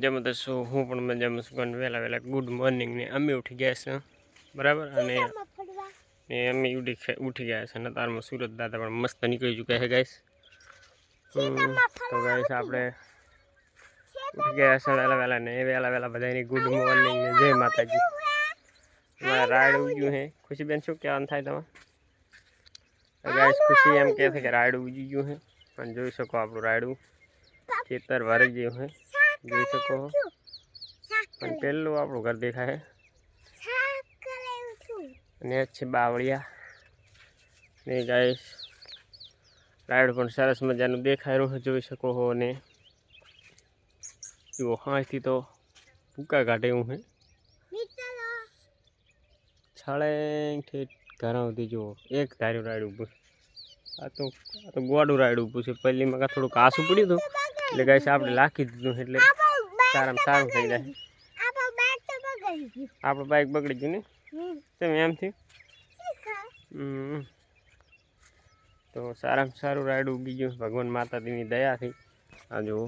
જેમાં તો શું હું પણ મજામાં છું. વહેલા વહેલા ગુડ મોર્નિંગ ને અમે ઉઠી ગયા છે બરાબર. અને અમે ઉઠી ગયા છે ને તારમાં સુરત દાદા પણ મસ્ત નીકળી ચૂક્યા છે ગાઈસ. તો ગાઈસ આપણે ઉઠી ગયા છે વહેલા વહેલા ને વહેલા બધાની ગુડ મોર્નિંગ ને જય માતાજી. તમારા રાયડું ઉગ્યું છે. ખુશીબેન શું કહેવાનું થાય તમારે? ગાઈસ ખુશી એમ કહે છે કે રાયડું ઉગી ગયું છે. અને જોઈ શકો આપણું રાયડું ખેતર ભરાઈ ગયું છે. જોઈ શકો અને પેલું આપણું ઘર દેખાય અને છે બાવળિયા ને ગાઈસ રાયડું પણ સરસ મજાનું દેખાય રહ્યું જોઈ શકો છો. અને જુઓ અહીંથી તો ભૂકા કાઢે એવું છે છાળે ઘર સુધી. જુઓ એક ધાર્યું રાયડું ઊભું. આ તો ગોડું રાયડું ઊભું છે. પહેલીમાં થોડું કાસું પડ્યું હતું એટલે ગાઈસ આપણે લાખી દીધું એટલે સારામાં સારું થઈ જાય. આપણું બાઇક બગડી ગયું ને તેમ એમથી. તો સારામાં સારું રાયડું ઉગી ગયું ભગવાન માતાજીની દયાથી. આ જુઓ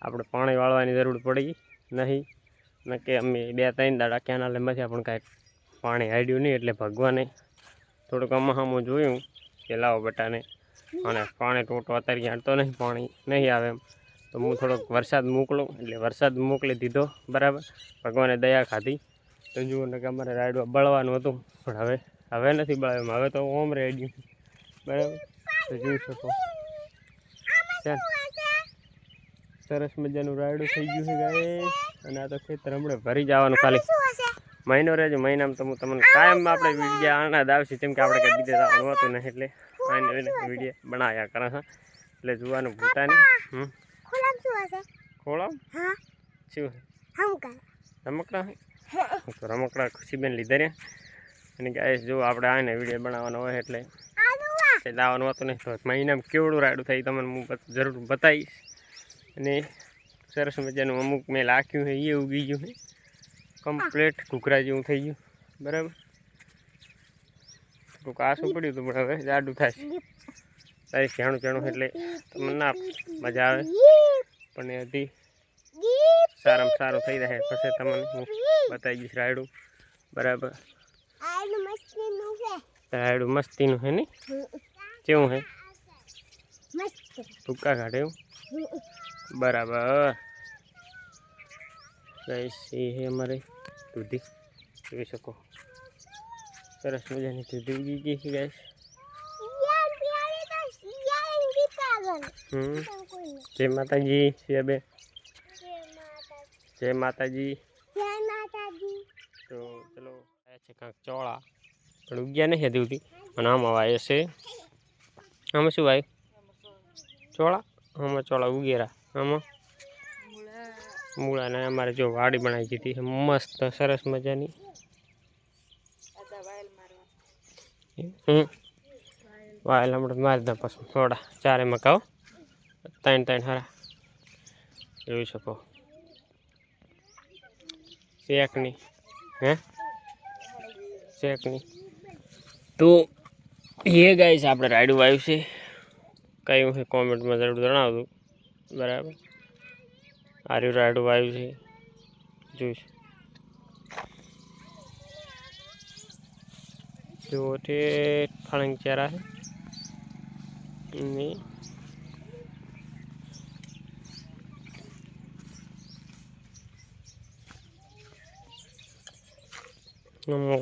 આપણે પાણી વાળવાની જરૂર પડી નહીં ને કે અમે 2-3 દાડા કેનાલે માંથી પણ કાંઈ પાણી હાડ્યું નહીં એટલે ભગવાને થોડુંક અમાહામું જોયું કે લાવો બટાને અને પાણી ટોટો અત્યારે હાડતો નહીં, પાણી નહીં આવે એમ તો હું થોડોક વરસાદ મોકલું એટલે વરસાદ મોકલી દીધો બરાબર. ભગવાને દયા ખાધી. તો જુઓ ને કે અમારે રાયડું બળવાનું હતું પણ હવે નથી બળાવ્યું. હવે તો ઓમ રેડ્યું બરાબર. તો જોઈ શકો સરસ મજાનું રાયડું થઈ ગયું છે ગાઈસ. અને આ તો ખેતર હમણાં ભરી જવાનું ખાલી મહિનો રહેજો. મહિનામાં તો હું તમને કાયમ આપણે વિડીયો આનંદ આવશે કેમ કે આપણે કંઈ બીજે જવાનું હોતું નહીં એટલે આને વિડીયો બનાવ્યા કરે છે એટલે જોવાનું ભૂલતા નહીં. ખોળામ શું રમકડા તો રમકડા ખુશીબેન લીધા રહ્યા. અને ગાઈસ જો આપણે આને વિડીયો બનાવવાનો હોય એટલે લાવવાનું હોતું નહીં તો મહિનામાં કેવડું રાયડું થાય તમને હું જરૂર બતાવીશ. અને સરસ મજાનું અમુક મેં લાખ્યું છે એ ઉગી ગયું છે કમ્પ્લીટ ઘૂઘરા જેવું થઈ ગયું બરાબર. થોડુંક આસું પડ્યું હતું પણ હવે જાડું થાય તારી ચેણું એટલે તમને ના મજા આવે પણ એ હતી સારામાં સારું થઈ રહે પછી તમને હું બતાવી દઈશ રાયડું બરાબર. રાયડું મસ્તીનું છે ને કેવું છે ભૂકા કાઢે એવું બરાબર. ગાઈસ એ છે અમારે દૂધી જોઈ શકો સરસ મજાની દૂધી ઉગી ગઈ છે ગાઈસ. જય માતાજી બે જય માતાજી. તો ચલો છે કાંક ચોળા પણ ઉગ્યા નહીં હતી ઉધી અને આમાં વાય છે. આમાં શું વાય ચોળા? આમાં ચોળા ઉગેરા. આમાં મૂળા ને અમારે જો વાડી બનાવી દીધી મસ્ત સરસ મજાની. વાયલ હમણાં મારી દા પછી થોડા 4 મકાઓ 3 હારા જોઈ શકો શેકની શેકની. તો એ ગાઈસ આપણે રાયડું વાવ્યું છે કયું છે કોમેન્ટમાં જરૂર જણાવજો બરાબર. આર્યું રાયડું વાવ્યું છે જોઈશ જો તે ફળંગ ચારા છે ને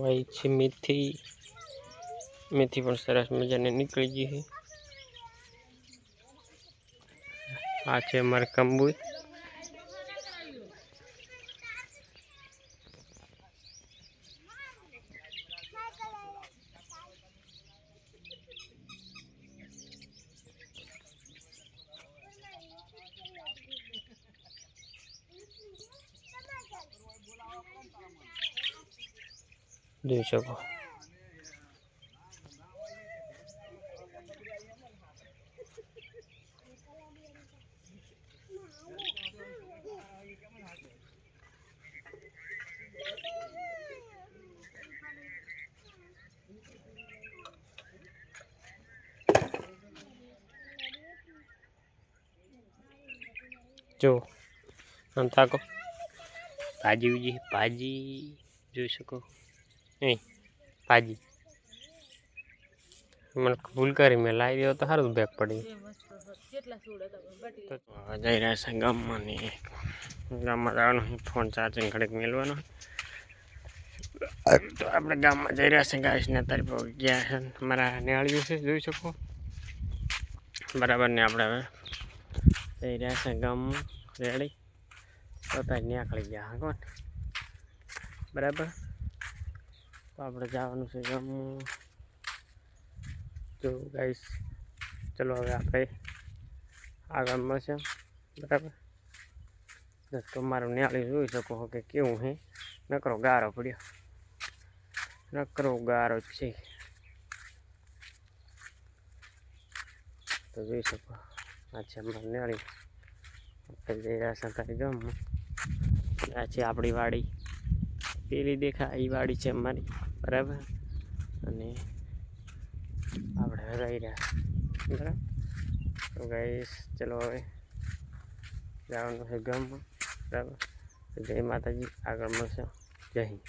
વાય છે મેથી પણ સરસ મજાને નીકળી ગઈ છે. આ છે અમારે કંબુઈ જોઈ શકો. જો આમ તાકો ભાજી ઉજી ભાજી જોઈ શકો નહીં ભાજી મને ભૂલ કરી મેં લાવી દો તો સારું બેગ પડી તો જઈ રહ્યા છે ગામમાં ને ગામમાં જવાનું ફોન ચાર્જિંગ ઘડીક મેળવાનો તો આપણે ગામમાં જઈ રહ્યા છે ગાઈસને તારી પર ગયા છે મારા નેહાળ્યું છે જોઈ શકો બરાબર ને આપણે હવે જઈ રહ્યા છે ગામમાં રેડી પોતા નીકળી ગયા હા કોણ બરાબર તો આપણે જવાનું છે ગામમાં તો ગાઈસ ચલો હવે આપણે આગળ મળશે બરાબર તો મારું નેહાળી જોઈ શકો કે કેવું હે નકરો ગારો પડ્યો નકરો ગારો છે તો જોઈ શકો અચ્છા મારું નેહાળી આપણે જઈ રહ્યા છે તારી ગામમાં આ છે આપણી વાડી પેલી દેખા એ વાડી છે અમારી બરાબર અને આપણે રહી રહ્યા બરાબર તો ગાઈસ ચલો હવે જવાનું છે ગામમાં બરાબર જય માતાજી આગળ મળશે જય હિન્દ